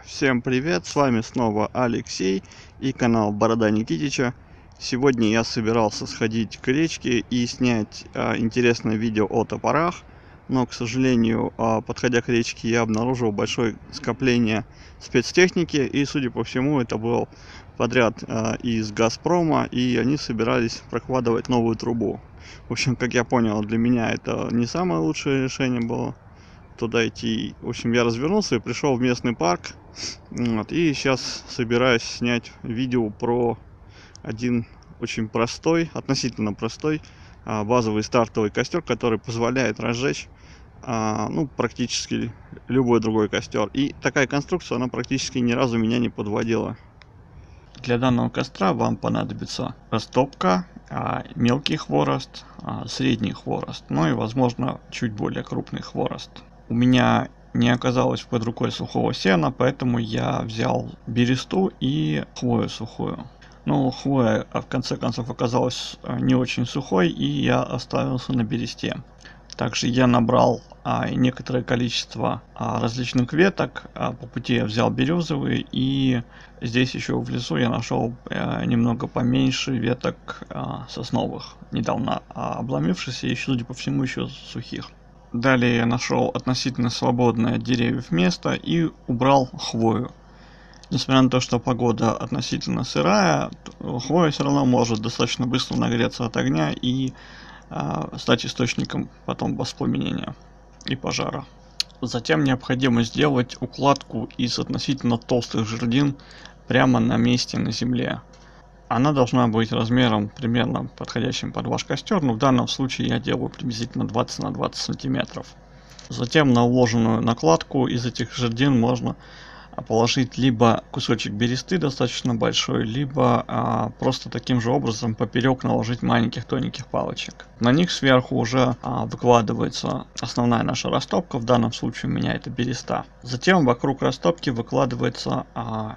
Всем привет, с вами снова Алексей и канал Борода Никитича. Сегодня я собирался сходить к речке и снять интересное видео о топорах, но, к сожалению, подходя к речке, я обнаружил большое скопление спецтехники, и, судя по всему, это был подряд из Газпрома, и они собирались прокладывать новую трубу. В общем, как я понял, для меня это не самое лучшее решение было туда идти. В общем, я развернулся и пришел в местный парк. И сейчас собираюсь снять видео про один очень простой, относительно простой, базовый стартовый костер, который позволяет разжечь практически любой другой костер. И такая конструкция, она практически ни разу меня не подводила. Для данного костра вам понадобится растопка, мелкий хворост, средний хворост, ну и, возможно, чуть более крупный хворост. У меня не оказалось под рукой сухого сена, поэтому я взял бересту и хвою сухую. Но хвоя в конце концов оказалась не очень сухой, и я оставился на бересте. Также я набрал некоторое количество различных веток. По пути я взял березовые, и здесь еще в лесу я нашел немного поменьше веток сосновых, недавно обломившихся и, судя по всему, еще сухих. Далее я нашел относительно свободное от деревьев место и убрал хвою. Несмотря на то, что погода относительно сырая, хвоя все равно может достаточно быстро нагреться от огня и стать источником потом воспламенения и пожара. Затем необходимо сделать укладку из относительно толстых жердин прямо на месте на земле. Она должна быть размером примерно подходящим под ваш костер, но в данном случае я делаю приблизительно 20 на 20 сантиметров. Затем на уложенную накладку из этих жердин можно положить либо кусочек бересты достаточно большой, либо просто таким же образом поперек наложить маленьких тоненьких палочек. На них сверху уже выкладывается основная наша растопка, в данном случае у меня это береста. Затем вокруг растопки выкладывается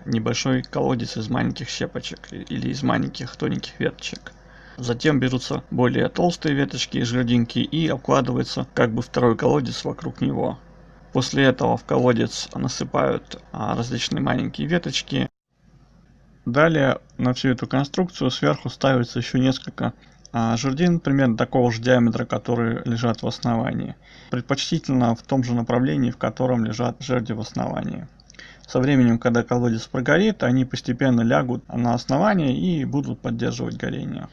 небольшой колодец из маленьких щепочек или из маленьких тоненьких веточек. Затем берутся более толстые веточки и жердинки и обкладывается как бы второй колодец вокруг него. После этого в колодец насыпают различные маленькие веточки. Далее на всю эту конструкцию сверху ставится еще несколько жердин, примерно такого же диаметра, которые лежат в основании. Предпочтительно в том же направлении, в котором лежат жерди в основании. Со временем, когда колодец прогорит, они постепенно лягут на основание и будут поддерживать горение.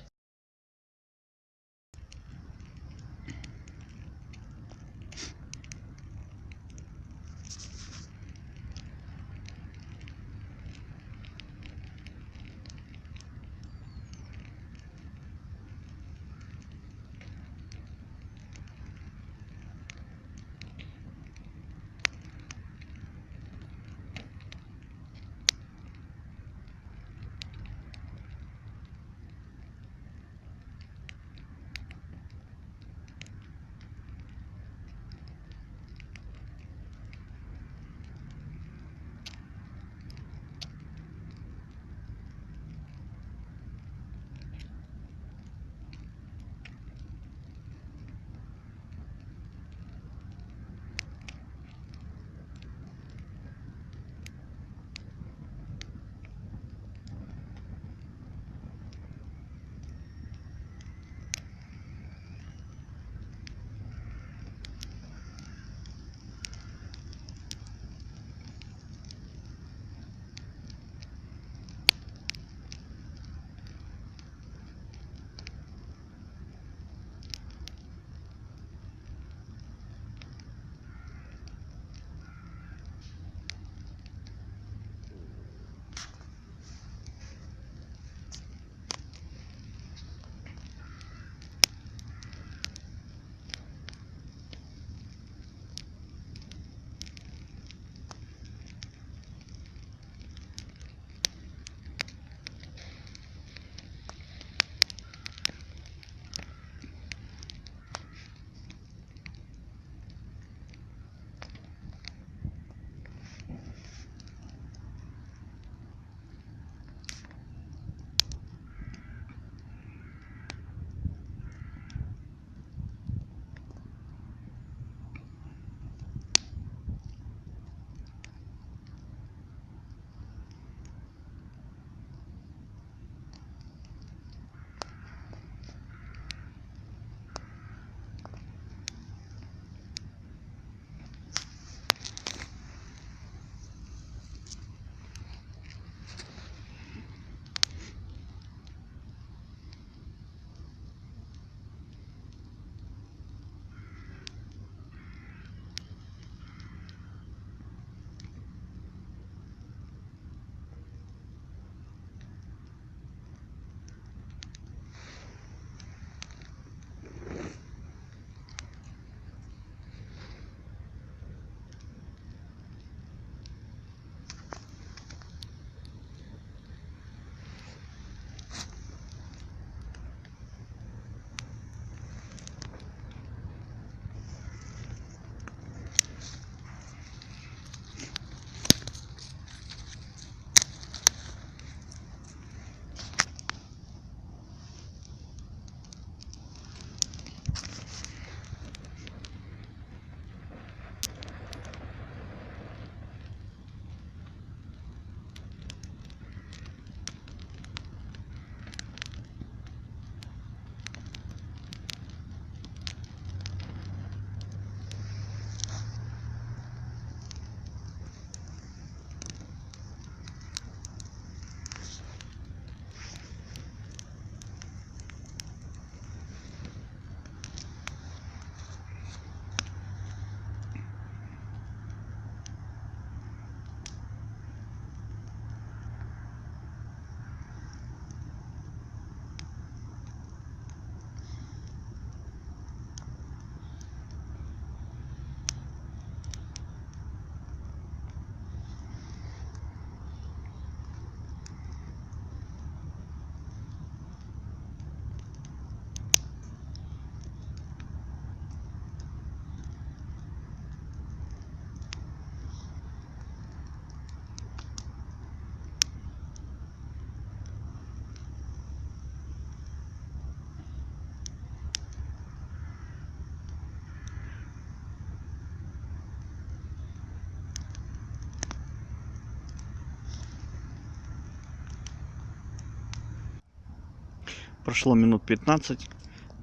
Прошло минут 15.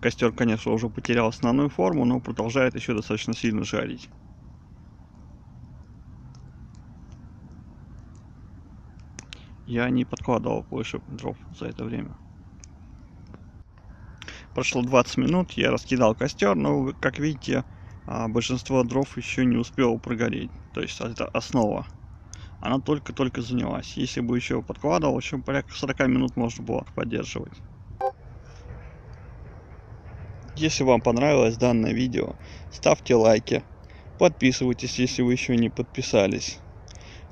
Костер, конечно, уже потерял основную форму, но продолжает еще достаточно сильно жарить. Я не подкладывал больше дров за это время. Прошло 20 минут, я раскидал костер, но, как видите, большинство дров еще не успело прогореть. То есть это основа. Она только-только занялась. Если бы еще подкладывал, еще порядка 40 минут можно было поддерживать. Если вам понравилось данное видео, ставьте лайки, подписывайтесь, если вы еще не подписались.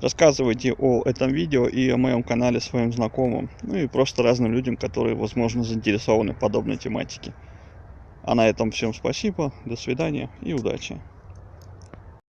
Рассказывайте о этом видео и о моем канале своим знакомым, ну и просто разным людям, которые, возможно, заинтересованы в подобной тематике. А на этом всем спасибо, до свидания и удачи.